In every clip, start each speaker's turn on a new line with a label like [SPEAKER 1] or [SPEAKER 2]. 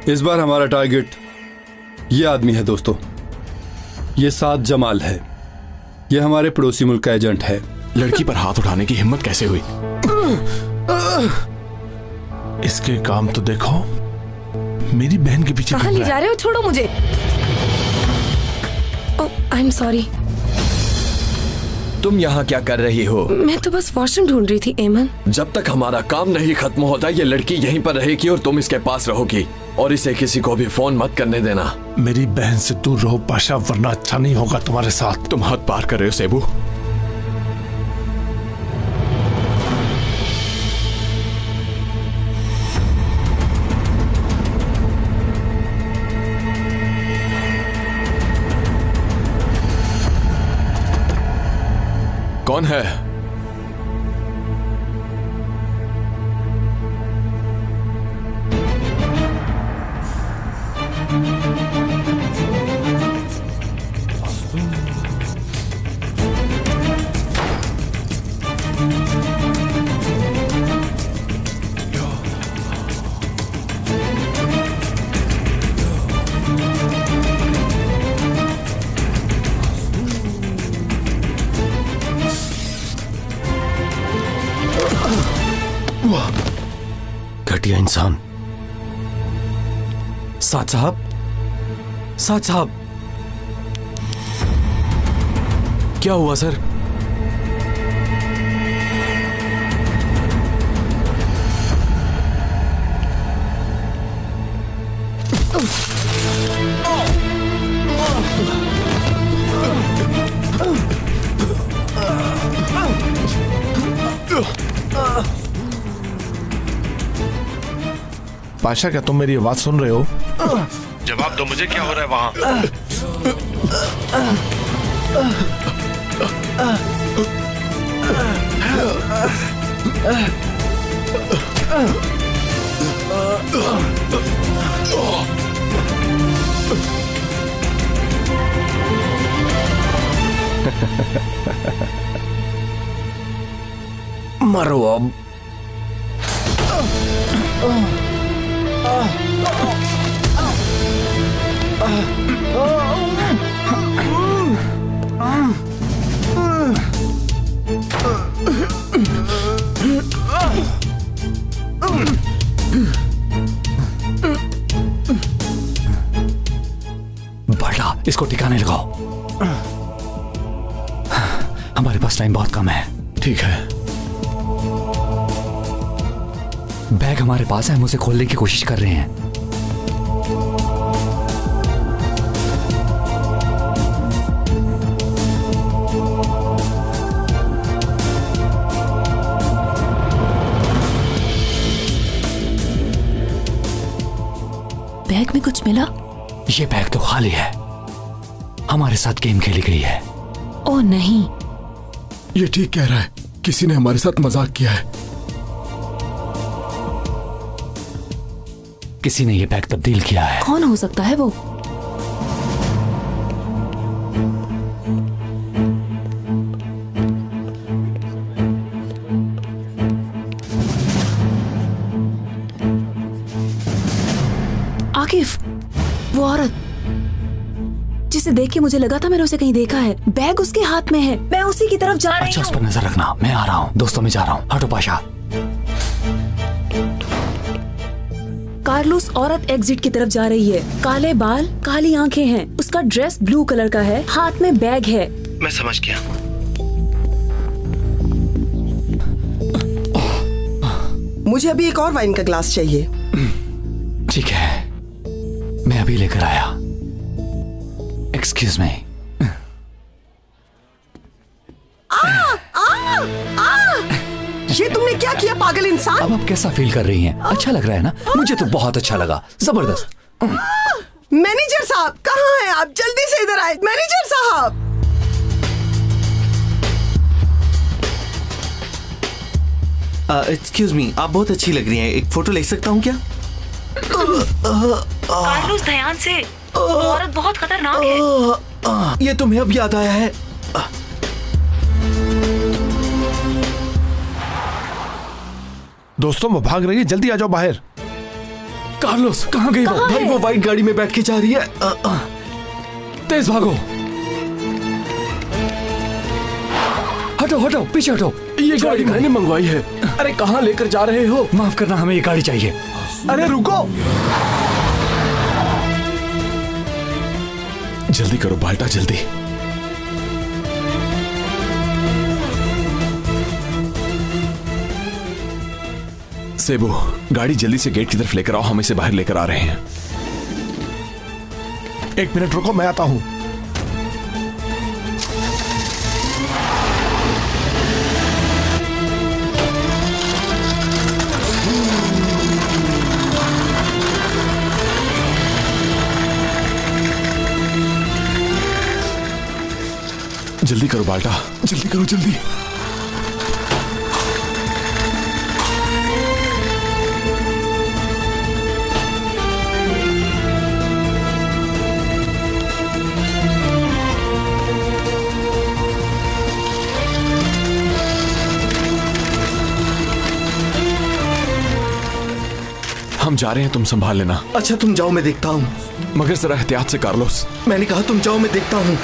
[SPEAKER 1] इस बार हमारा टारगेट ये आदमी है दोस्तों। ये साद जमाल है। ये हमारे पड़ोसी मुल्क का एजेंट है।
[SPEAKER 2] लड़की पर हाथ उठाने की हिम्मत कैसे हुई?
[SPEAKER 3] इसके काम तो देखो, मेरी बहन के पीछे
[SPEAKER 4] कहाँ ले जा रहे हो? छोड़ो मुझे। I am sorry.
[SPEAKER 5] तुम यहाँ क्या कर रही हो?
[SPEAKER 4] मैं तो बस वॉशरूम ढूंढ रही थी एमन।
[SPEAKER 5] जब तक हमारा काम नहीं खत्म होता ये लड़की यहीं पर रहेगी और तुम इसके पास रहोगी, और इसे किसी को भी फोन मत करने देना।
[SPEAKER 3] मेरी बहन से दूर रहो पाशा, वरना अच्छा नहीं होगा तुम्हारे साथ।
[SPEAKER 2] तुम हद पार कर रहे हो सेबू। कौन है?
[SPEAKER 5] घटिया इंसान। साद साहब, साद साहब, क्या हुआ सर?
[SPEAKER 3] पाशा, क्या तुम मेरी आवाज सुन रहे हो? जवाब दो मुझे, क्या हो रहा है वहां?
[SPEAKER 5] मरो अब।
[SPEAKER 6] बढ़ा, इसको ठिकाने लगाओ। हमारे पास टाइम बहुत कम है।
[SPEAKER 2] ठीक है।
[SPEAKER 6] बैग हमारे पास है, हम उसे खोलने की कोशिश कर रहे हैं।
[SPEAKER 4] बैग में कुछ मिला?
[SPEAKER 6] ये बैग तो खाली है। हमारे साथ गेम खेली गई है।
[SPEAKER 4] ओह नहीं,
[SPEAKER 2] ये ठीक कह रहा है, किसी ने हमारे साथ मजाक किया है।
[SPEAKER 6] किसी ने ये बैग तब्दील किया है।
[SPEAKER 4] कौन हो सकता है वो? आकिफ, वो औरत जिसे देख के मुझे लगा था मैंने उसे कहीं देखा है। बैग उसके हाथ में है, मैं उसी की तरफ जा रही हूँ।
[SPEAKER 6] अच्छा, उस पर नजर रखना, मैं आ रहा हूँ। दोस्तों, मैं जा रहा हूँ। हटो पाशा।
[SPEAKER 4] कार्लोस औरत एग्जिट की तरफ जा रही है। काले बाल, काली आंखें हैं। उसका ड्रेस ब्लू कलर का है, हाथ में बैग है।
[SPEAKER 3] मैं समझ गया।
[SPEAKER 7] मुझे अभी एक और वाइन का ग्लास चाहिए।
[SPEAKER 6] ठीक है, मैं अभी लेकर आया। Excuse me.
[SPEAKER 7] ये तुमने क्या किया पागल इंसान?
[SPEAKER 6] अब आप कैसा फील कर रही हैं? अच्छा लग रहा है ना? मुझे तो बहुत अच्छा लगा, जबरदस्त।
[SPEAKER 7] मैनेजर साहब कहाँ हैं आप? जल्दी से इधर आए। मैनेजर साहब,
[SPEAKER 8] एक्सक्यूज मी, आप बहुत अच्छी लग रही हैं। एक फोटो ले सकता हूँ क्या?
[SPEAKER 4] कार्लोस, ध्यान से, औरत बहुत खतरनाक है।
[SPEAKER 8] ये तुम्हें अब याद आया है?
[SPEAKER 3] दोस्तों वो भाग रही है, जल्दी आ जाओ बाहर।
[SPEAKER 6] कार्लोस कहाँ गई वो?
[SPEAKER 8] भाई वो व्हाइट गाड़ी में बैठ के जा रही है।
[SPEAKER 6] तेज भागो। हटो हटो पीछे हटो।
[SPEAKER 5] ये गाड़ी मैंने मंगवाई है। अरे कहाँ लेकर जा रहे हो?
[SPEAKER 6] माफ करना, हमें ये गाड़ी चाहिए।
[SPEAKER 3] अरे रुको, जल्दी करो बाल्टा, जल्दी। सेबू, गाड़ी जल्दी से गेट की तरफ लेकर आओ, हम इसे बाहर लेकर आ रहे हैं। 1 मिनट रुको, मैं आता हूं। जल्दी करो बाल्टा, जल्दी करो, जल्दी। हम जा रहे हैं, तुम संभाल लेना।
[SPEAKER 8] अच्छा तुम जाओ, मैं देखता हूँ।
[SPEAKER 3] मगर जरा एहतियात से कार्लोस।
[SPEAKER 8] मैंने कहा तुम जाओ, मैं देखता हूँ।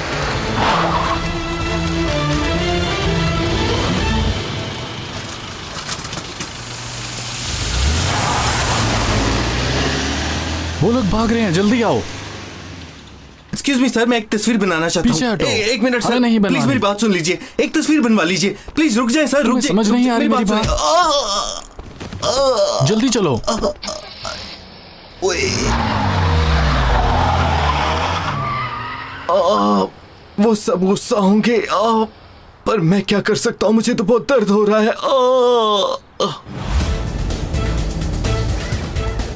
[SPEAKER 3] वो लोग भाग रहे हैं, जल्दी आओ।
[SPEAKER 8] एक्सक्यूज मी सर, मैं एक तस्वीर बनाना चाहता
[SPEAKER 3] पीछे
[SPEAKER 8] हूँ।
[SPEAKER 3] हटो।
[SPEAKER 8] एक मिनट
[SPEAKER 3] अरे
[SPEAKER 8] सर,
[SPEAKER 3] नहीं
[SPEAKER 8] प्लीज मेरी बात सुन लीजिए। एक तस्वीर बनवा लीजिए, प्लीज रुक जाए सर, रुक जाए।
[SPEAKER 3] समझ नहीं आ रही मेरी बात। जल्दी चलो।
[SPEAKER 8] वो सब गुस्सा होंगे, पर मैं क्या कर सकता हूँ, मुझे तो बहुत दर्द हो रहा है।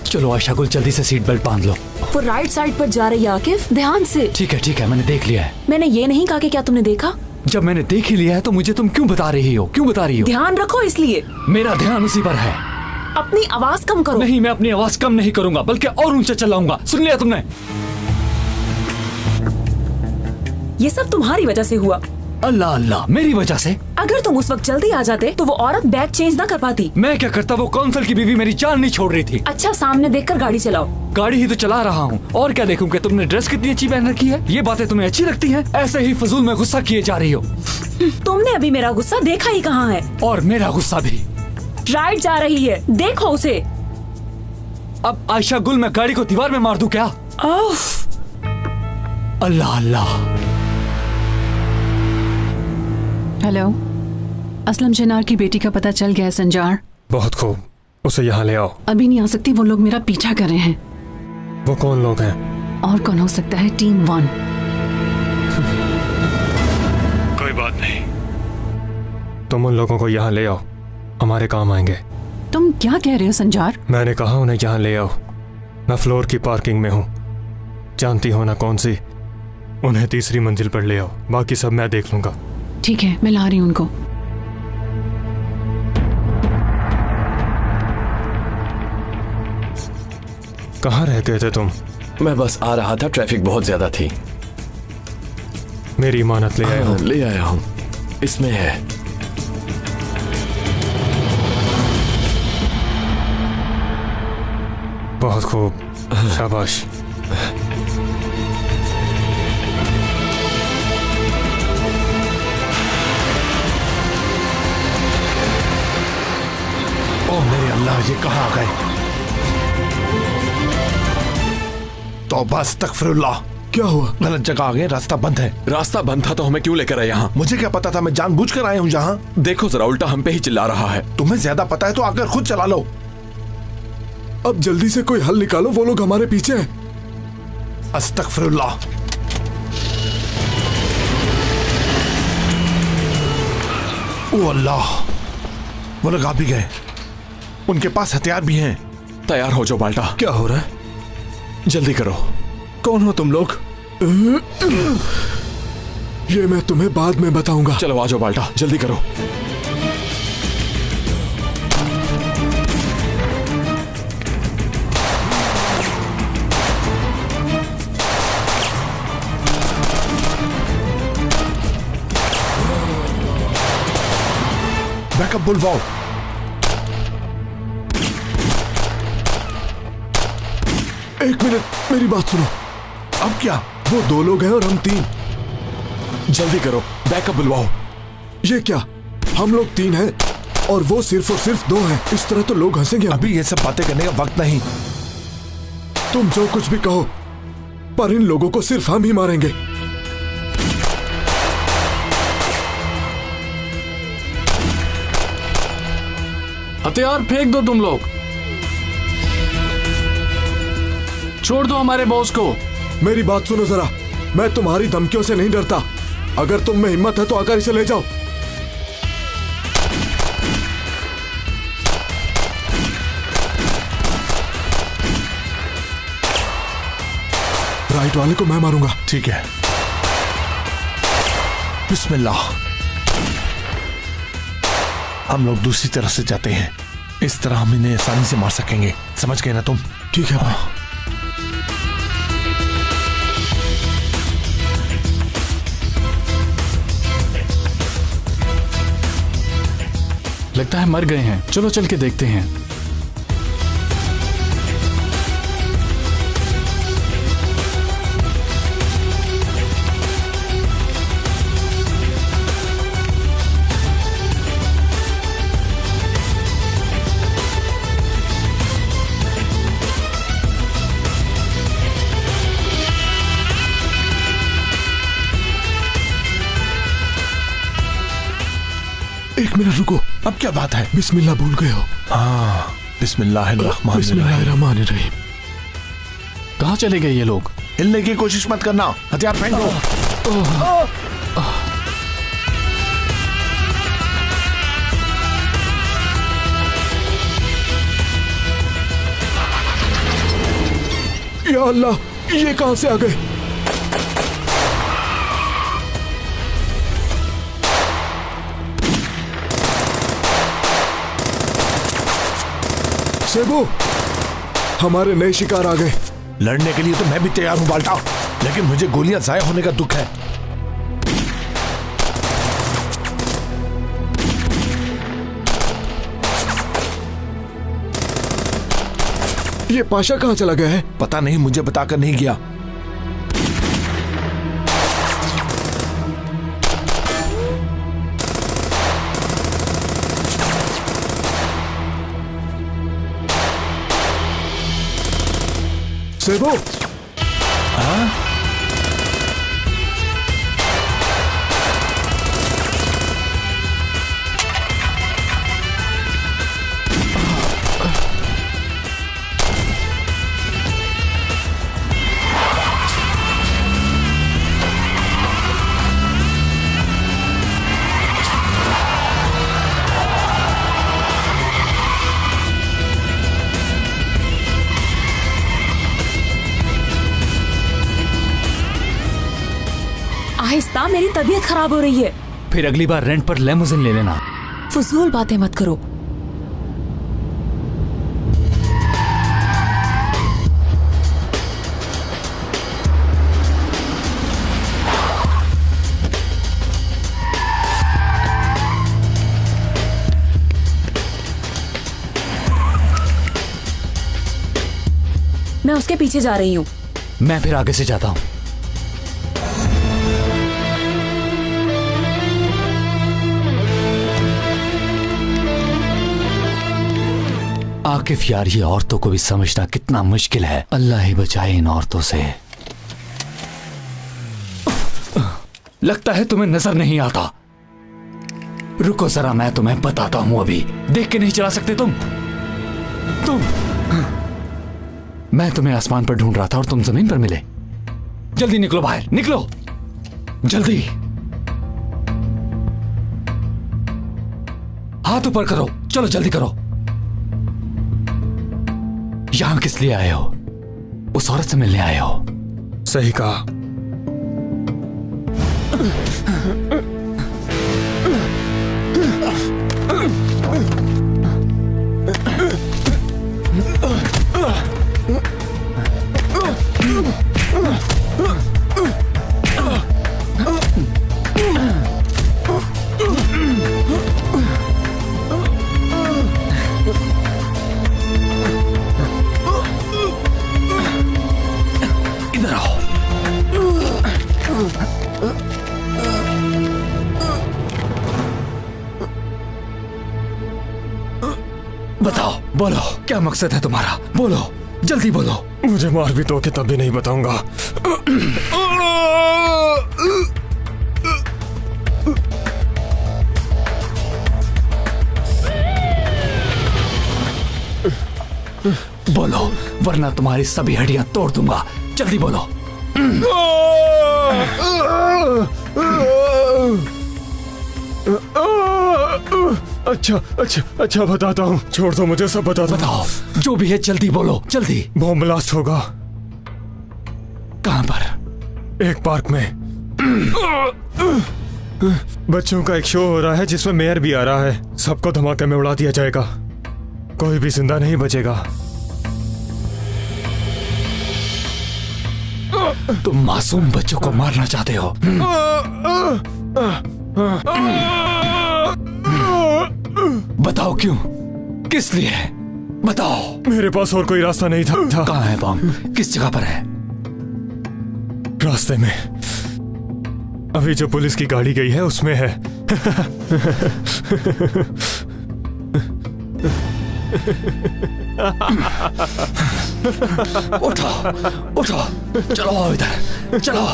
[SPEAKER 6] चलो आयशा गुल, जल्दी से सीट बेल्ट बांध लो।
[SPEAKER 4] वो राइट साइड पर जा रही है आकिफ, ध्यान से।
[SPEAKER 6] ठीक है, मैंने देख लिया है।
[SPEAKER 4] मैंने ये नहीं कहा कि क्या तुमने देखा?
[SPEAKER 6] जब मैंने देख ही लिया है तो मुझे तुम क्यों बता रही हो? क्यों बता रही हो?
[SPEAKER 4] ध्यान रखो इसलिए।
[SPEAKER 6] मेरा ध्यान उसी पर है।
[SPEAKER 4] अपनी आवाज कम करो।
[SPEAKER 6] नहीं, मैं अपनी आवाज कम नहीं करूंगा, बल्कि और ऊंचा चलाऊंगा। सुन लिया तुमने?
[SPEAKER 4] ये सब तुम्हारी वजह से हुआ।
[SPEAKER 6] अल्लाह अल्लाह, मेरी वजह से?
[SPEAKER 4] अगर तुम उस वक्त जल्दी आ जाते तो वो औरत बैग चेंज ना कर पाती।
[SPEAKER 6] मैं क्या करता? वो कौंसल की बीवी मेरी जान नहीं छोड़ रही थी।
[SPEAKER 4] अच्छा, सामने देखकर गाड़ी चलाओ।
[SPEAKER 6] गाड़ी ही तो चला रहा हूँ, और क्या देखूं कि तुमने ड्रेस कितनी अच्छी पहन रखी है। ये बातें तुम्हें अच्छी लगती हैं? ऐसे ही फजूल में गुस्सा किए जा रही हो।
[SPEAKER 4] तुमने अभी मेरा गुस्सा देखा ही कहाँ है?
[SPEAKER 6] और मेरा गुस्सा भी।
[SPEAKER 4] राइट जा रही है, देखो उसे।
[SPEAKER 6] अब आयशा गुल, मैं गाड़ी को दीवार में मार दूं क्या? अल्लाह अल्लाह।
[SPEAKER 9] हेलो, असलम शनार की बेटी का पता चल गया है संजार।
[SPEAKER 10] बहुत खूब, उसे यहाँ ले आओ।
[SPEAKER 9] अभी नहीं आ सकती, वो लोग मेरा पीछा कर रहे हैं।
[SPEAKER 10] वो कौन लोग हैं?
[SPEAKER 9] और कौन हो सकता है? टीम 1।
[SPEAKER 10] कोई बात नहीं, तुम उन लोगों को यहाँ ले आओ, हमारे काम आएंगे।
[SPEAKER 9] तुम क्या कह रहे हो संजार?
[SPEAKER 10] मैंने कहा उन्हें यहाँ ले आओ। मैं फ्लोर की पार्किंग में हूँ, जानती हो ना कौन सी। उन्हें तीसरी मंजिल पर ले आओ, बाकी सब मैं देख लूंगा।
[SPEAKER 9] ठीक है, मैं ला रही हूँ उनको।
[SPEAKER 10] कहाँ रह गए थे तुम?
[SPEAKER 5] मैं बस आ रहा था, ट्रैफिक बहुत ज्यादा थी।
[SPEAKER 10] मेरी इमानत ले आया हूँ।
[SPEAKER 5] ले आया हूँ, इसमें है।
[SPEAKER 10] बहुत खूब, शाबाश।
[SPEAKER 3] ओ मेरे अल्लाह, ये कहाँ आ गए? तौबा अस्तगफिरुल्लाह।
[SPEAKER 2] क्या हुआ?
[SPEAKER 3] गलत जगह आ गए, रास्ता बंद है।
[SPEAKER 5] रास्ता बंद था तो हमें क्यों लेकर आए यहाँ?
[SPEAKER 3] मुझे क्या पता था, मैं जानबूझकर आया हूँ यहाँ।
[SPEAKER 5] देखो जरा, उल्टा हम पे ही चिल्ला रहा है।
[SPEAKER 3] तुम्हें ज्यादा पता है तो आकर खुद चला लो।
[SPEAKER 2] अब जल्दी से कोई हल निकालो, वो लोग हमारे पीछे हैं।
[SPEAKER 3] अस्तगफिरुल्लाह। ओ अल्लाह, वो लोग आ भी गए। उनके पास हथियार भी हैं।
[SPEAKER 5] तैयार हो जाओ बाल्टा।
[SPEAKER 2] क्या हो रहा है?
[SPEAKER 5] जल्दी करो।
[SPEAKER 2] कौन हो तुम लोग? ये मैं तुम्हें बाद में बताऊंगा।
[SPEAKER 5] चलो आ जाओ बाल्टा, जल्दी करो।
[SPEAKER 3] बैकअप बुलवाओ।
[SPEAKER 2] एक मिनट, मेरी बात सुनो।
[SPEAKER 3] अब क्या?
[SPEAKER 2] वो 2 लोग हैं और हम 3।
[SPEAKER 3] जल्दी करो, बैकअप बुलवाओ।
[SPEAKER 2] ये क्या, हम लोग 3 हैं और वो सिर्फ और सिर्फ 2 हैं। इस तरह तो लोग हंसेंगे।
[SPEAKER 3] अभी ये सब बातें करने का वक्त नहीं।
[SPEAKER 2] तुम जो कुछ भी कहो, पर इन लोगों को सिर्फ हम ही मारेंगे।
[SPEAKER 11] हथियार फेंक दो तुम लोग, छोड़ दो हमारे बॉस को।
[SPEAKER 2] मेरी बात सुनो जरा, मैं तुम्हारी धमकियों से नहीं डरता। अगर तुम में हिम्मत है तो आकर इसे ले जाओ। राइट वाले को मैं मारूंगा।
[SPEAKER 3] ठीक है, बिस्मिल्लाह। हम लोग दूसरी तरफ से जाते हैं, इस तरह हम इन्हें आसानी से मार सकेंगे। समझ गए ना तुम?
[SPEAKER 2] ठीक है भाई।
[SPEAKER 11] लगता है मर गए हैं, चलो चल के देखते हैं।
[SPEAKER 2] एक मिनट रुको।
[SPEAKER 3] अब क्या बात है?
[SPEAKER 2] बिस्मिल्लाह भूल गए हो।
[SPEAKER 3] हाँ,
[SPEAKER 2] बिस्मिल्लाहिर्रहमानिर्रहीम।
[SPEAKER 11] कहाँ चले गए ये लोग?
[SPEAKER 3] हिलने की कोशिश मत करना, हथियार फेंक दो।
[SPEAKER 2] या अल्लाह, ये कहां से आ गए? सेबू, हमारे नए शिकार आ गए।
[SPEAKER 3] लड़ने के लिए तो मैं भी तैयार हूं बाल्टा, लेकिन मुझे गोलियां जाया होने का दुख है।
[SPEAKER 2] ये पाशा कहां चला गया है?
[SPEAKER 3] पता नहीं, मुझे बताकर नहीं गया।
[SPEAKER 2] सेबू,
[SPEAKER 3] हाँ?
[SPEAKER 4] आहिस्ता, मेरी तबीयत खराब हो रही है।
[SPEAKER 6] फिर अगली बार रेंट पर लेमुजिन ले लेना।
[SPEAKER 4] फजूल बातें मत करो। मैं उसके पीछे जा रही हूँ।
[SPEAKER 6] मैं फिर आगे से जाता हूँ। आकिफ यार, ये औरतों को भी समझना कितना मुश्किल है। अल्लाह ही बचाए इन औरतों से। लगता है तुम्हें नजर नहीं आता। रुको जरा, मैं तुम्हें बताता हूं। अभी देख के नहीं चला सकते तुम। मैं तुम्हें आसमान पर ढूंढ रहा था और तुम जमीन पर मिले। जल्दी निकलो बाहर, निकलो जल्दी। हाथ ऊपर करो, चलो जल्दी करो। यहां किस लिए आए हो? उस औरत से मिलने आए हो?
[SPEAKER 10] सही कहा।
[SPEAKER 6] बताओ, बोलो क्या मकसद है तुम्हारा, बोलो जल्दी बोलो।
[SPEAKER 10] मुझे मार भी दोगे तब भी नहीं बताऊंगा।
[SPEAKER 6] बोलो वरना तुम्हारी सभी हड्डियां तोड़ दूंगा, जल्दी बोलो।
[SPEAKER 10] अच्छा बताता हूँ, छोड़ दो मुझे, सब बता दो।
[SPEAKER 6] बताओ जो भी है जल्दी बोलो, जल्दी।
[SPEAKER 10] बॉम्ब ब्लास्ट होगा।
[SPEAKER 6] कहां पर?
[SPEAKER 10] एक पार्क में। बच्चों का एक शो हो रहा है जिसमें मेयर भी आ रहा है। सबको धमाके में उड़ा दिया जाएगा, कोई भी जिंदा नहीं बचेगा।
[SPEAKER 6] तुम मासूम बच्चों को मारना चाहते हो? बताओ क्यों, किस लिए, बताओ।
[SPEAKER 10] मेरे पास और कोई रास्ता नहीं था।
[SPEAKER 6] कहाँ है बॉम्ब, किस जगह पर है?
[SPEAKER 10] रास्ते में, अभी जो पुलिस की गाड़ी गई है उसमें है।
[SPEAKER 6] उठो उठो, चलो इधर चलो।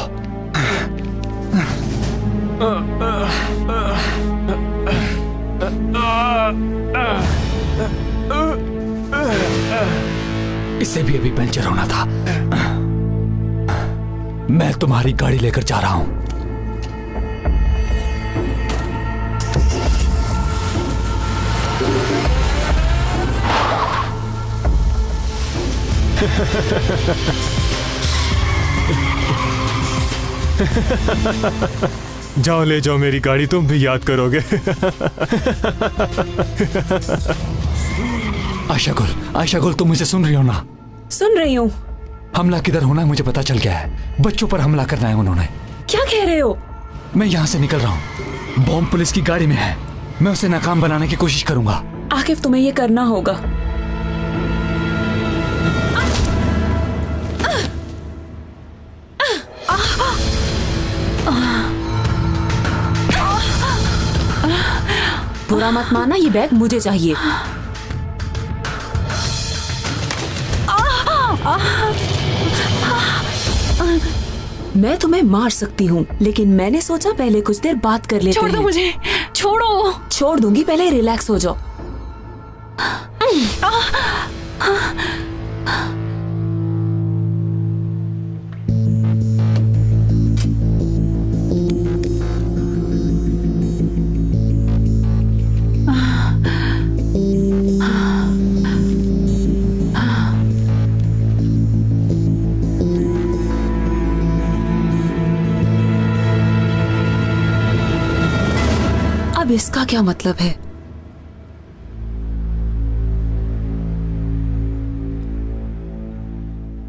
[SPEAKER 6] इसे भी अभी पंचर होना था। मैं तुम्हारी गाड़ी लेकर जा रहा हूं।
[SPEAKER 10] जाओ ले जाओ मेरी गाड़ी, तुम भी याद करोगे।
[SPEAKER 6] आयशा गुल तुम मुझे सुन रही हो ना?
[SPEAKER 4] सुन रही हूँ।
[SPEAKER 6] हमला किधर होना है मुझे पता चल गया है। बच्चों पर हमला करना है उन्होंने।
[SPEAKER 4] क्या कह रहे हो?
[SPEAKER 6] मैं यहाँ से निकल रहा हूँ। बॉम्ब पुलिस की गाड़ी में है। मैं उसे नाकाम बनाने की कोशिश करूंगा।
[SPEAKER 4] आकिफ तुम्हें ये करना होगा। बुरा मत मानना, ये बैग मुझे चाहिए। मैं तुम्हें मार सकती हूँ, लेकिन मैंने सोचा पहले कुछ देर बात कर लेते हैं।
[SPEAKER 9] छोड़ दो मुझे, छोड़ो।
[SPEAKER 4] छोड़ दूंगी, पहले रिलैक्स हो जाओ। अब इसका क्या मतलब है?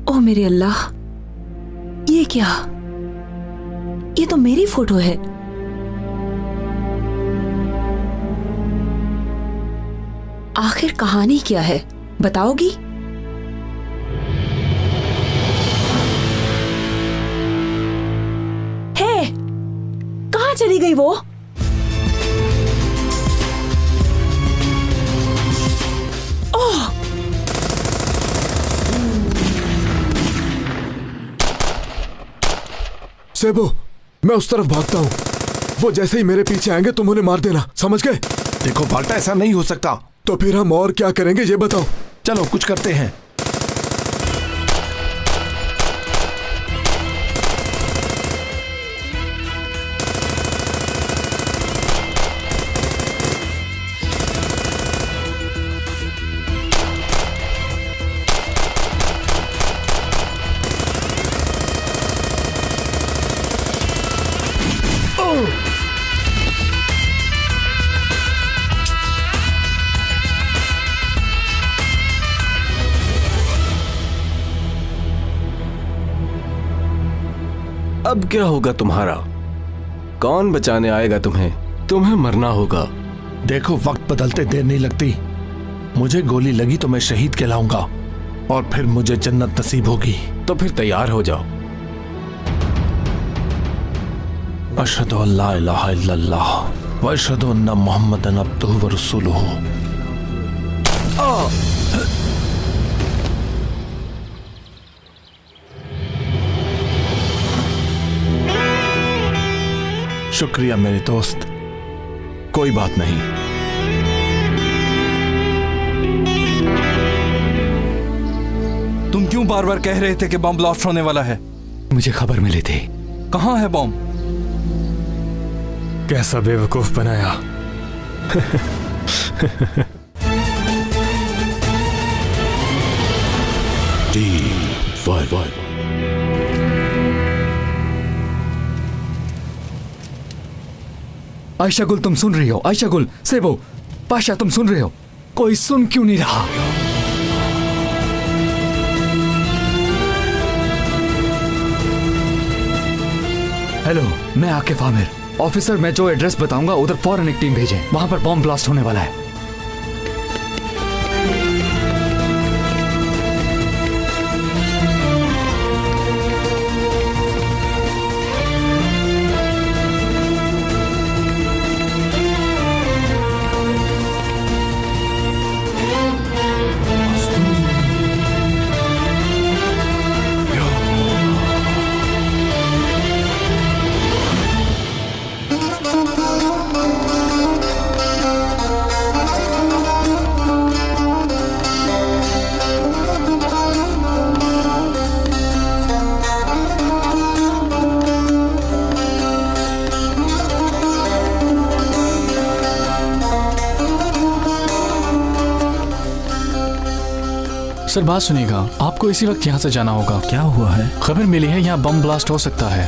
[SPEAKER 4] ओ मेरे अल्लाह, ये क्या? ये तो मेरी फोटो है। आखिर कहानी क्या है, बताओगी? है, कहां चली गई वो?
[SPEAKER 2] सेबो, मैं उस तरफ भागता हूँ। वो जैसे ही मेरे पीछे आएंगे तुम उन्हें मार देना, समझ गए?
[SPEAKER 3] देखो बाल्टा, ऐसा नहीं हो सकता।
[SPEAKER 2] तो फिर हम और क्या करेंगे ये बताओ।
[SPEAKER 3] चलो कुछ करते हैं।
[SPEAKER 8] अब क्या होगा तुम्हारा? कौन बचाने आएगा तुम्हें? तुम्हें मरना होगा।
[SPEAKER 3] देखो वक्त बदलते देर नहीं लगती। मुझे गोली लगी तो मैं शहीद कहलाऊंगा और फिर मुझे जन्नत नसीब होगी।
[SPEAKER 8] तो फिर तैयार हो जाओ।
[SPEAKER 3] अशहदु अल्ला इलाहा इल्लल्लाह व अशहदु अन्ना मुहम्मदन अब्दुहु व रसूलुहु। शुक्रिया मेरे दोस्त, कोई बात नहीं।
[SPEAKER 12] तुम क्यों बार बार कह रहे थे कि बम ब्लास्ट होने वाला है?
[SPEAKER 6] मुझे खबर मिली थी।
[SPEAKER 12] कहां है बम?
[SPEAKER 10] कैसा बेवकूफ बनाया।
[SPEAKER 6] आयशा गुल, तुम सुन रही हो? आयशा गुल, सेबो, पाशा, तुम सुन रहे हो? कोई सुन क्यों नहीं रहा? हेलो, मैं आकिफ आमिर। ऑफिसर, मैं जो एड्रेस बताऊंगा उधर फौरन एक टीम भेजें। वहां पर बॉम्ब ब्लास्ट होने वाला है।
[SPEAKER 11] सर बात सुनिएगा, आपको इसी वक्त यहाँ से जाना होगा।
[SPEAKER 3] क्या हुआ है?
[SPEAKER 11] खबर मिली है यहाँ बम ब्लास्ट हो सकता है।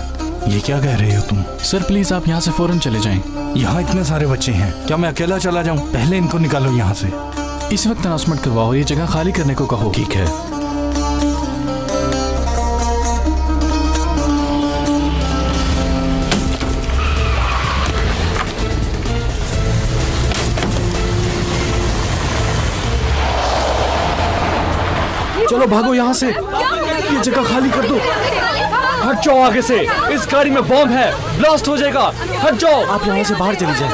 [SPEAKER 3] ये क्या कह रहे हो तुम?
[SPEAKER 11] सर प्लीज आप यहाँ से फौरन चले जाएं।
[SPEAKER 12] यहाँ इतने सारे बच्चे हैं, क्या मैं अकेला चला जाऊँ? पहले इनको निकालो यहाँ से।
[SPEAKER 11] इस वक्त अनाउंसमेंट करवाओ, ये जगह खाली करने को कहो।
[SPEAKER 3] ठीक है।
[SPEAKER 6] चलो भागो यहाँ से, ये जगह खाली कर दो। हट जाओ आगे से, इस गाड़ी में बॉम्ब है, ब्लास्ट हो जाएगा। हट जाओ, आप यहाँ से बाहर चली जाए।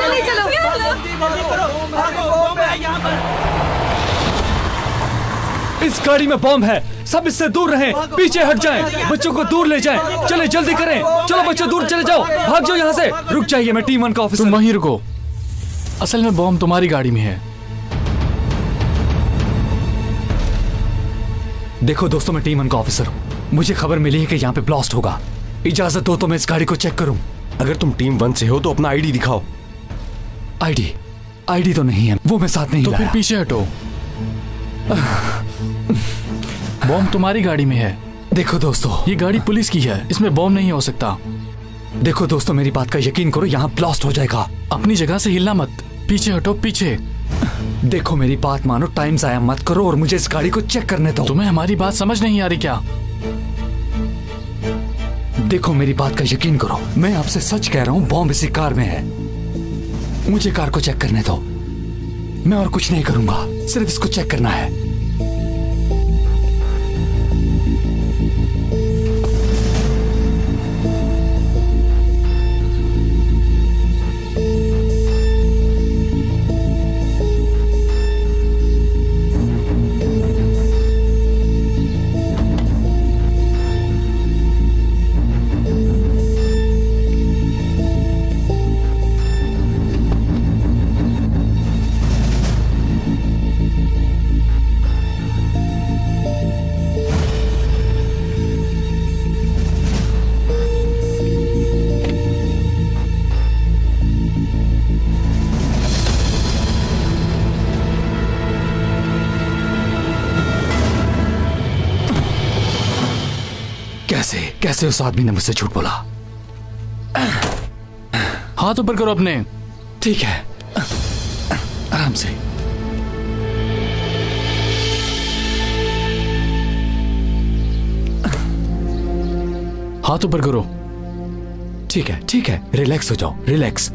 [SPEAKER 6] इस गाड़ी में बॉम्ब है, सब इससे दूर रहें, पीछे हट जाएं, बच्चों को दूर ले जाएं। चले जल्दी करें, चलो बच्चों दूर चले जाओ, भाग जाओ यहाँ से। रुक जाइए, मैं टीम 1 का ऑफिसर।
[SPEAKER 11] तुम वहीं रुको, असल में बॉम्ब तुम्हारी गाड़ी में है।
[SPEAKER 6] देखो दोस्तों, मैं टीम 1 का ऑफिसर हूँ, मुझे खबर मिली है कि यहाँ पे ब्लास्ट होगा। इजाजत दो तो मैं इस गाड़ी को चेक करूँ।
[SPEAKER 8] अगर तुम टीम 1 से हो तो अपना आईडी दिखाओ।
[SPEAKER 6] आईडी तो नहीं है, वो मैं साथ नहीं
[SPEAKER 11] तो
[SPEAKER 6] लाया।
[SPEAKER 11] फिर पीछे हटो। बॉम्ब तुम्हारी गाड़ी में है।
[SPEAKER 6] देखो दोस्तों,
[SPEAKER 11] ये गाड़ी पुलिस की है, इसमें बॉम्ब नहीं हो सकता।
[SPEAKER 6] देखो दोस्तों, मेरी बात का यकीन करो, यहाँ ब्लास्ट हो जाएगा।
[SPEAKER 11] अपनी जगह से हिलना मत, पीछे हटो, पीछे।
[SPEAKER 6] देखो मेरी बात मानो, टाइम जाया मत करो और मुझे इस गाड़ी को चेक करने दो।
[SPEAKER 11] तुम्हें हमारी बात समझ नहीं आ रही क्या?
[SPEAKER 6] देखो मेरी बात का यकीन करो, मैं आपसे सच कह रहा हूँ, बॉम्ब इसी कार में है। मुझे कार को चेक करने दो, मैं और कुछ नहीं करूंगा, सिर्फ इसको चेक करना है। कैसे उस आदमी ने मुझसे झूठ बोला?
[SPEAKER 11] हाथ ऊपर करो अपने।
[SPEAKER 6] ठीक है, आराम से।
[SPEAKER 11] हाथ ऊपर करो।
[SPEAKER 6] ठीक है, रिलैक्स हो जाओ, रिलैक्स।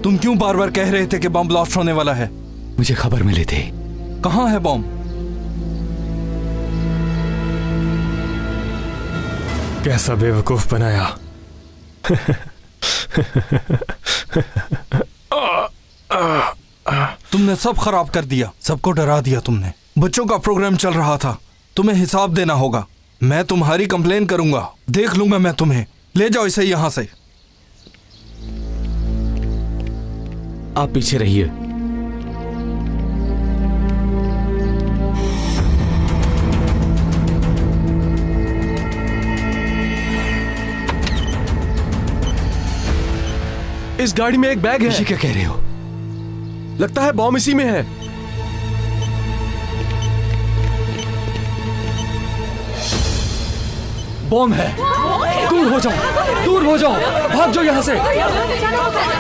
[SPEAKER 12] तुम क्यों बार बार कह रहे थे कि बम ब्लास्ट होने वाला है?
[SPEAKER 13] मुझे खबर मिली थी।
[SPEAKER 12] कहाँ है बॉम्ब?
[SPEAKER 10] कैसा बेवकूफ बनाया।
[SPEAKER 12] तुमने सब खराब कर दिया, सबको डरा दिया तुमने। बच्चों का प्रोग्राम चल रहा था, तुम्हें हिसाब देना होगा। मैं तुम्हारी कंप्लेन करूंगा, देख लूंगा मैं तुम्हें। ले जाओ इसे यहां से।
[SPEAKER 13] आप पीछे रहिए।
[SPEAKER 2] इस गाड़ी में एक बैग है।
[SPEAKER 13] क्या कह रहे हो?
[SPEAKER 2] लगता है बॉम्ब इसी में है।
[SPEAKER 6] बॉम्ब है। दूर हो जाओ, दूर हो जाओ, भाग जाओ यहाँ से,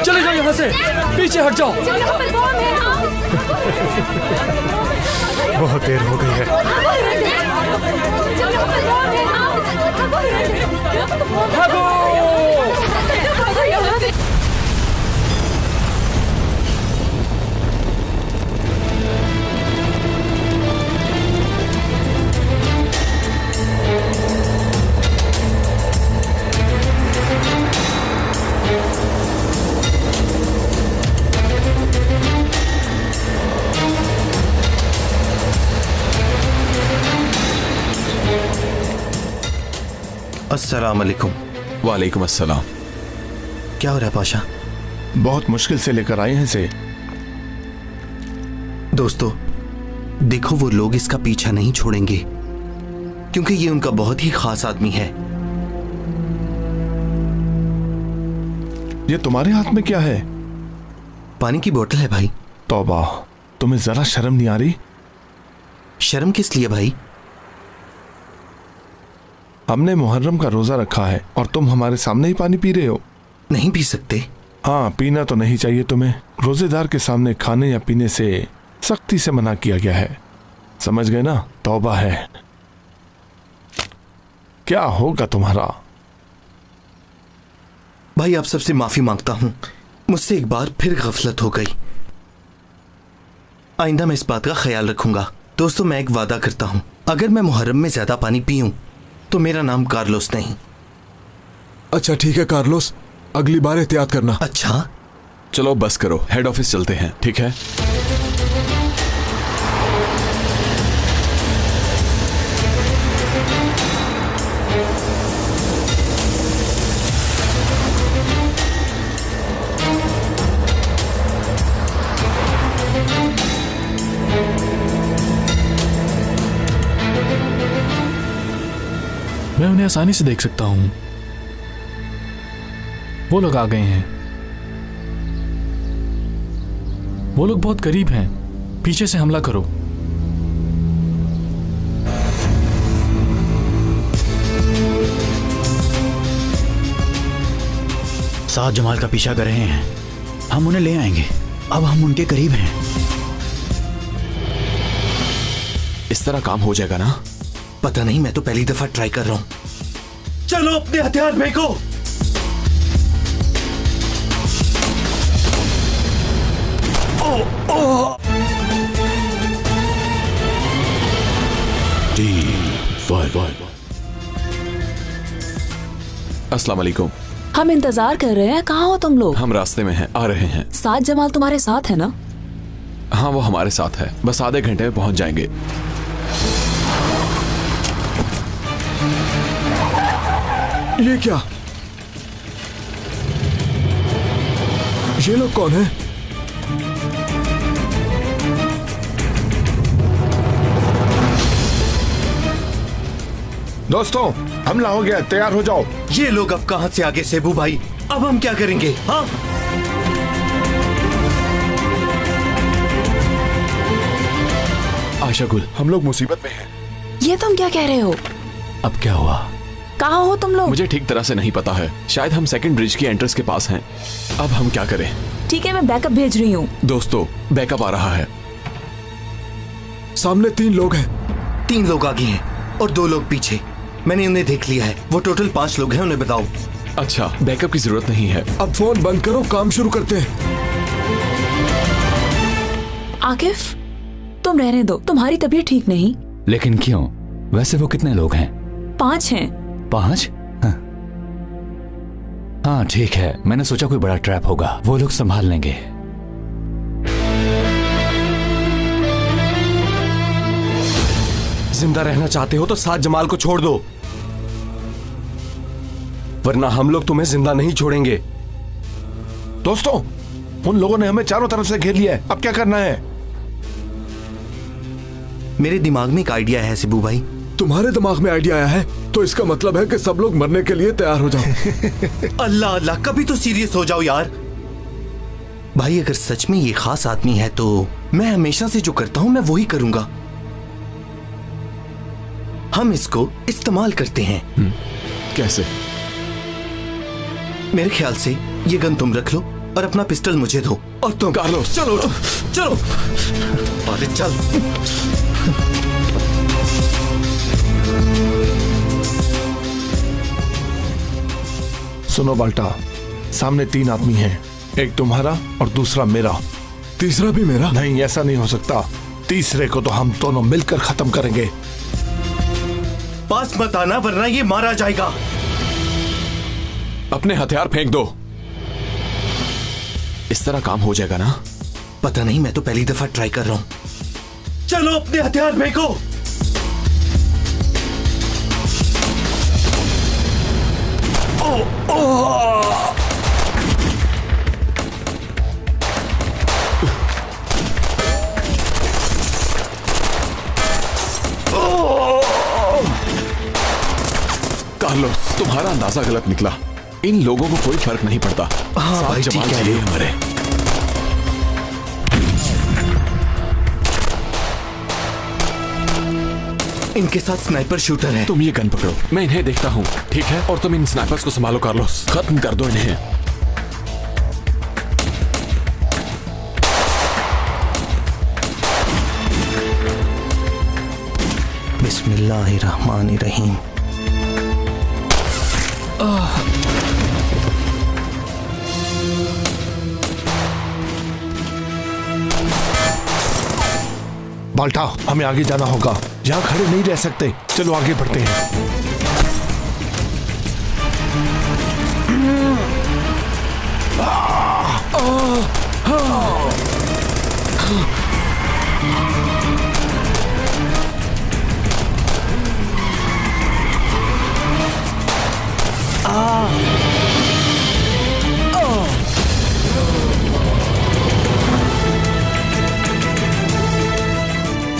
[SPEAKER 6] चले जाओ यहाँ से, पीछे हट जाओ।
[SPEAKER 10] बहुत देर हो गई है।
[SPEAKER 6] भागो।
[SPEAKER 8] अस्सलाम वालेकुम।
[SPEAKER 5] वालेकुम अस्सलाम।
[SPEAKER 8] क्या हो रहा है पाशा?
[SPEAKER 3] बहुत मुश्किल से लेकर आए हैं इसे।
[SPEAKER 8] दोस्तों देखो, वो लोग इसका पीछा नहीं छोड़ेंगे क्योंकि ये उनका बहुत ही खास आदमी है।
[SPEAKER 3] ये तुम्हारे हाथ में क्या है?
[SPEAKER 8] पानी की बोतल है भाई।
[SPEAKER 3] तौबा, तुम्हें जरा शर्म नहीं आ रही?
[SPEAKER 8] शर्म किस लिए भाई?
[SPEAKER 3] हमने मुहर्रम का रोजा रखा है और तुम हमारे सामने ही पानी पी रहे हो।
[SPEAKER 8] नहीं पी सकते।
[SPEAKER 3] हाँ, पीना तो नहीं चाहिए तुम्हें। रोजेदार के सामने खाने या पीने से सख्ती से मना किया गया है, समझ गए ना? तौबा है। क्या होगा तुम्हारा?
[SPEAKER 8] भाई आप सबसे माफी मांगता हूं, मुझसे एक बार फिर गफलत हो गई। आइंदा मैं इस बात का ख्याल रखूंगा। दोस्तों मैं एक वादा करता हूं, अगर मैं मुहर्रम में ज्यादा पानी पीऊं तो मेरा नाम कार्लोस नहीं।
[SPEAKER 2] अच्छा ठीक है कार्लोस, अगली बार एहतियात करना।
[SPEAKER 8] अच्छा
[SPEAKER 5] चलो बस करो, हेड ऑफिस चलते हैं, ठीक है?
[SPEAKER 11] मैं उन्हें आसानी से देख सकता हूं। वो लोग आ गए हैं। वो लोग बहुत करीब हैं। पीछे से हमला करो।
[SPEAKER 13] साथ जमाल का पीछा कर रहे हैं, हम उन्हें ले आएंगे। अब हम उनके करीब हैं।
[SPEAKER 5] इस तरह काम हो जाएगा ना?
[SPEAKER 8] पता नहीं, मैं तो पहली दफा ट्राई कर रहा हूं। चलो अपने हथियार फेंको।
[SPEAKER 5] अस्सलाम वालेकुम।
[SPEAKER 4] हम इंतजार कर रहे हैं, कहाँ हो तुम लोग?
[SPEAKER 5] हम रास्ते में हैं, आ रहे हैं।
[SPEAKER 4] साथ जमाल तुम्हारे साथ है ना?
[SPEAKER 5] हाँ वो हमारे साथ है, बस आधे घंटे में पहुंच जाएंगे।
[SPEAKER 2] ये क्या? ये लोग कौन है?
[SPEAKER 3] दोस्तों हमला हो गया, तैयार हो जाओ।
[SPEAKER 8] ये लोग अब कहां से आगे सेबू भाई? अब हम क्या करेंगे? हाँ
[SPEAKER 5] आशा गुल,
[SPEAKER 2] हम लोग मुसीबत में हैं।
[SPEAKER 4] ये तुम क्या कह रहे हो?
[SPEAKER 13] अब क्या हुआ?
[SPEAKER 4] कहाँ हो तुम लोग?
[SPEAKER 5] मुझे ठीक तरह से नहीं पता है, शायद हम सेकंड ब्रिज की एंट्रेंस के पास हैं। अब हम क्या करें?
[SPEAKER 4] ठीक है मैं बैकअप भेज रही हूँ।
[SPEAKER 5] दोस्तों बैकअप आ रहा है।
[SPEAKER 2] सामने 3 लोग हैं।
[SPEAKER 8] 3 लोग आगे हैं और 2 लोग पीछे। मैंने उन्हें देख लिया है, वो टोटल 5 लोग हैं। उन्हें बताओ।
[SPEAKER 5] अच्छा बैकअप की जरूरत नहीं है।
[SPEAKER 2] अब फोन बंद करो, काम शुरू करते हैं।
[SPEAKER 4] आकिफ, तुम रहने दो, तुम्हारी तबीयत ठीक नहीं।
[SPEAKER 14] लेकिन क्यों? वैसे वो कितने लोग हैं?
[SPEAKER 4] 5 हैं।
[SPEAKER 14] 5? हाँ ठीक है, मैंने सोचा कोई बड़ा ट्रैप होगा, वो लोग संभाल लेंगे।
[SPEAKER 15] जिंदा रहना चाहते हो तो साथ जमाल को छोड़ दो, वरना हम लोग तुम्हें जिंदा नहीं छोड़ेंगे।
[SPEAKER 3] दोस्तों, उन लोगों ने हमें चारों तरफ से घेर लिया है, अब क्या करना है?
[SPEAKER 8] मेरे दिमाग में एक आइडिया है सिबू भाई।
[SPEAKER 2] तुम्हारे दिमाग में आइडिया आया है तो इसका मतलब है कि सब लोग मरने के लिए तैयार हो जाओ।
[SPEAKER 8] अल्लाह अल्लाह, कभी तो सीरियस हो जाओ यार। भाई अगर सच में ये खास आदमी है तो मैं हमेशा से जो करता हूं मैं वही करूंगा। हम इसको इस्तेमाल करते हैं।
[SPEAKER 2] कैसे?
[SPEAKER 8] मेरे ख्याल से ये गन तुम रख लो और अपना पिस्टल मुझे दो। और तुम कार्लोस चलो चलो। अरे चल।
[SPEAKER 3] सुनो बाल्टा, सामने 3 आदमी हैं, एक तुम्हारा और दूसरा मेरा।
[SPEAKER 2] तीसरा भी मेरा?
[SPEAKER 3] नहीं, ऐसा नहीं हो सकता। तीसरे को तो हम दोनों मिलकर खत्म करेंगे।
[SPEAKER 8] पास मत आना वरना ये मारा जाएगा।
[SPEAKER 16] अपने हथियार फेंक दो, इस तरह काम हो जाएगा ना?
[SPEAKER 8] पता नहीं, मैं तो पहली दफा ट्राई कर रहा हूं। चलो अपने हथियार फेंको।
[SPEAKER 16] कार्लोस, तुम्हारा अंदाजा गलत निकला। इन लोगों को कोई फर्क नहीं पड़ता।
[SPEAKER 8] हाँ भाई, ठीक है
[SPEAKER 16] हमारे।
[SPEAKER 8] इनके साथ स्नाइपर शूटर है।
[SPEAKER 16] तुम ये गन पकड़ो, मैं इन्हें देखता हूँ, ठीक है? और तुम इन स्नाइपर्स को संभालो कार्लोस, खत्म कर दो इन्हें।
[SPEAKER 8] बिस्मिल्लाहिर्रहमानिर्रहीम।
[SPEAKER 3] बाल्टा, हमें आगे जाना होगा, यहाँ खड़े नहीं रह सकते। चलो आगे बढ़ते हैं।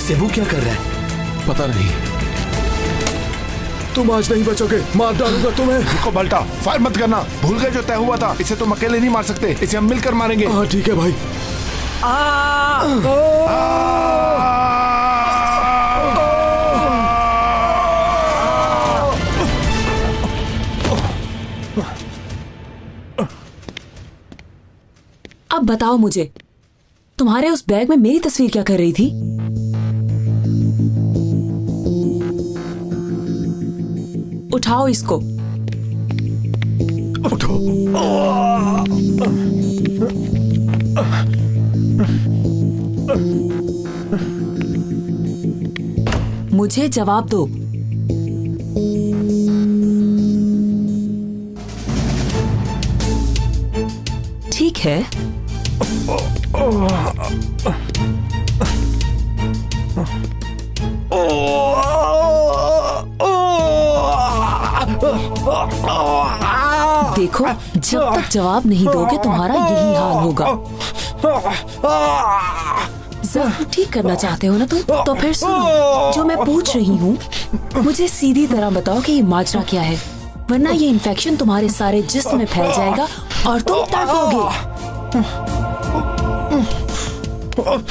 [SPEAKER 8] सेबू क्या कर रहा है?
[SPEAKER 16] पता नहीं।
[SPEAKER 2] तुम आज नहीं बचोगे, मार डालूंगा तुम्हें।
[SPEAKER 3] रुको बाल्टा, फायर मत करना। भूल गए जो तय हुआ था, इसे तुम अकेले नहीं मार सकते, इसे हम मिलकर मारेंगे।
[SPEAKER 2] हाँ ठीक है भाई।
[SPEAKER 4] अब बताओ मुझे, तुम्हारे उस बैग में मेरी तस्वीर क्या कर रही थी? उठाओ इसको।
[SPEAKER 2] उठो।
[SPEAKER 4] मुझे जवाब दो। ठीक है। देखो, जब तक जवाब नहीं दोगे तुम्हारा यही हाल होगा। जख्म ठीक करना चाहते हो ना तुम? तो फिर सुनो, जो मैं पूछ रही हूँ मुझे सीधी तरह बताओ कि ये माजरा क्या है, वरना ये इन्फेक्शन तुम्हारे सारे जिस्म में फैल जाएगा और तुम तड़पोगे।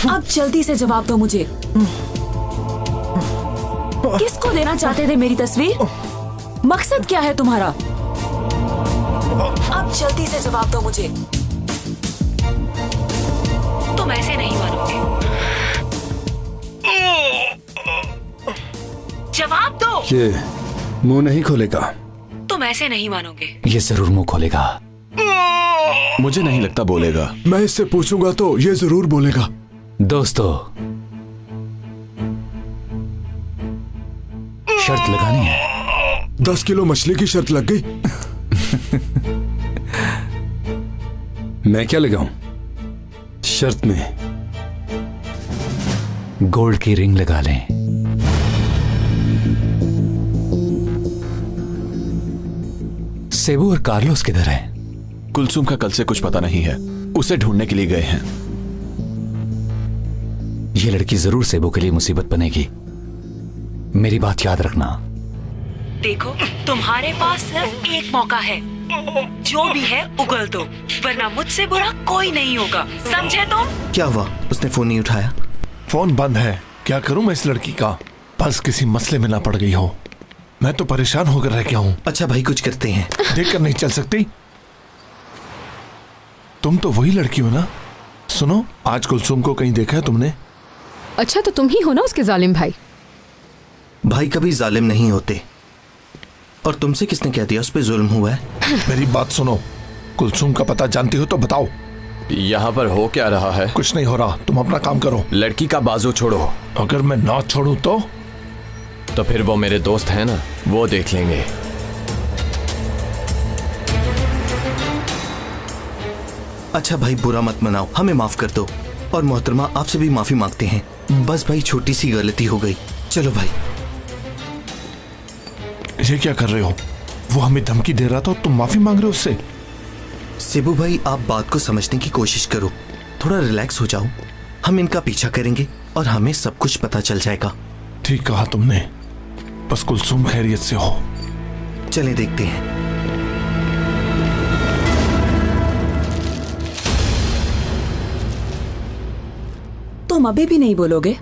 [SPEAKER 4] अब जल्दी से जवाब दो मुझे। किसको देना चाहते थे मेरी तस्वीर? मकसद क्या है तुम्हारा? अब जल्दी से जवाब दो मुझे। तुम ऐसे नहीं मानोगे। जवाब दो।
[SPEAKER 1] ये मुंह नहीं खोलेगा।
[SPEAKER 4] तुम ऐसे नहीं मानोगे।
[SPEAKER 14] ये जरूर मुंह खोलेगा।
[SPEAKER 16] मुझे नहीं लगता बोलेगा।
[SPEAKER 2] मैं इससे पूछूंगा तो ये जरूर बोलेगा।
[SPEAKER 14] दोस्तों, शर्त लगानी है।
[SPEAKER 2] 10 किलो मछली की शर्त लग गई।
[SPEAKER 1] मैं क्या लगाऊं शर्त में?
[SPEAKER 14] गोल्ड की रिंग लगा लें। सेबू और कार्लोस किधर हैं?
[SPEAKER 16] कुलसुम का कल से कुछ पता नहीं है, उसे ढूंढने के लिए गए हैं।
[SPEAKER 14] ये लड़की जरूर सेबू के लिए मुसीबत बनेगी, मेरी बात याद रखना।
[SPEAKER 4] देखो, तुम्हारे पास सिर्फ एक मौका है, जो भी है उगल दो, वरना मुझसे बुरा कोई नहीं होगा, समझे तुम?
[SPEAKER 8] क्या हुआ? उसने फोन नहीं उठाया?
[SPEAKER 3] फोन बंद है। क्या करूं मैं इस लड़की का? बस किसी मसले में ना पड़ गई हो। मैं तो परेशान होकर रह गया हूं।
[SPEAKER 8] अच्छा भाई, कुछ करते हैं।
[SPEAKER 3] देखकर नहीं चल सकती? तुम तो वही लड़की हो ना? सुनो, आज कुलसुम को कहीं देखा है तुमने?
[SPEAKER 17] अच्छा, तो तुम ही हो ना उसके जालिम भाई?
[SPEAKER 8] भाई कभी जालिम नहीं होते। और तुमसे किसने कह दिया उस पे जुल्म हुआ है?
[SPEAKER 3] मेरी बात सुनो, कुलसुम का पता जानती हो तो बताओ।
[SPEAKER 5] यहाँ पर हो क्या रहा है?
[SPEAKER 3] कुछ नहीं हो रहा, तुम अपना काम करो।
[SPEAKER 5] लड़की का बाजू छोड़ो।
[SPEAKER 3] अगर मैं ना छोड़ूं
[SPEAKER 5] तो फिर वो मेरे दोस्त हैं ना, वो देख लेंगे।
[SPEAKER 8] अच्छा भाई, बुरा मत मनाओ, हमें माफ कर दो। और मोहतरमा, आपसे भी माफी मांगते हैं। बस भाई, छोटी सी गलती हो गई। चलो भाई।
[SPEAKER 3] ये क्या कर रहे हो? वो हमें धमकी दे रहा था, तुम माफी मांग रहे हो उससे?
[SPEAKER 8] सेबू भाई, आप बात को समझने की कोशिश करो, थोड़ा रिलैक्स हो जाओ। हम इनका पीछा करेंगे और हमें सब कुछ पता चल जाएगा।
[SPEAKER 3] ठीक कहा तुमने, बस कुलसुम खैरियत से हो।
[SPEAKER 8] चलें देखते हैं।
[SPEAKER 4] तुम अभी भी नहीं बोलोगे?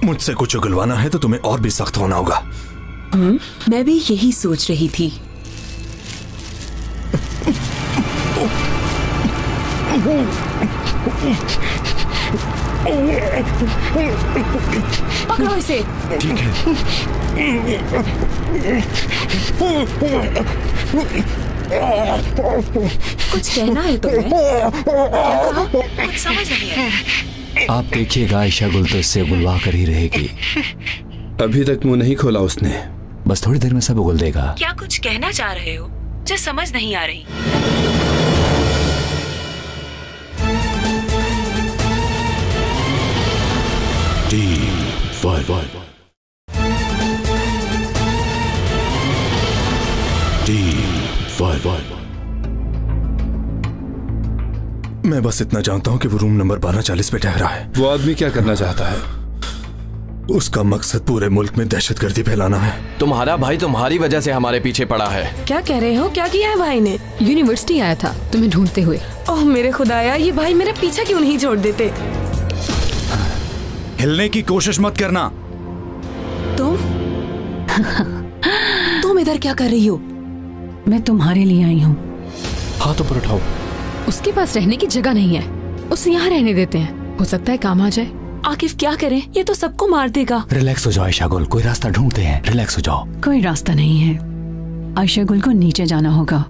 [SPEAKER 18] मुझसे कुछ उगलवाना है तो तुम्हें और भी सख्त होना होगा।
[SPEAKER 4] मैं भी यही सोच रही थी। पकड़ो इसे।
[SPEAKER 3] ठीक है।
[SPEAKER 4] कुछ कहना है तुम्हें? क्या कहा? कुछ समझ नहीं आया।
[SPEAKER 14] आप देखिएगा, आयशा गुल तो इससे उगलवा कर ही रहेगी।
[SPEAKER 1] अभी तक मुंह नहीं खोला उसने।
[SPEAKER 14] बस थोड़ी देर में सब उगल देगा।
[SPEAKER 4] क्या कुछ कहना चाह रहे हो जो समझ नहीं आ रही?
[SPEAKER 18] मैं बस इतना जानता हूं कि वो रूम नंबर 1240 पे ठहरा है।
[SPEAKER 1] वो आदमी क्या करना चाहता है?
[SPEAKER 18] उसका मकसद पूरे मुल्क में दहशतगर्दी फैलाना है।
[SPEAKER 5] तुम्हारा भाई तुम्हारी वजह से हमारे पीछे पड़ा है।
[SPEAKER 17] क्या कह रहे हो? क्या किया है भाई ने? यूनिवर्सिटी आया था तुम्हें ढूंढते हुए।
[SPEAKER 7] ओह मेरे खुदाया, ये भाई मेरा पीछा क्यों नहीं छोड़ देते?
[SPEAKER 19] हिलने की कोशिश मत करना।
[SPEAKER 4] तुम इधर क्या कर रही हो?
[SPEAKER 9] मैं तुम्हारे लिए आई हूँ।
[SPEAKER 3] हाथ ऊपर उठाओ।
[SPEAKER 17] उसके पास रहने की जगह नहीं है, उसे यहाँ रहने देते हैं, हो सकता है काम आ जाए।
[SPEAKER 4] आकिफ क्या करें, ये तो सबको मार देगा।
[SPEAKER 14] रिलैक्स हो जाओ आयशा गुल, कोई रास्ता ढूंढते हैं। रिलैक्स हो जाओ।
[SPEAKER 9] कोई रास्ता नहीं है, आयशा गुल को नीचे जाना होगा।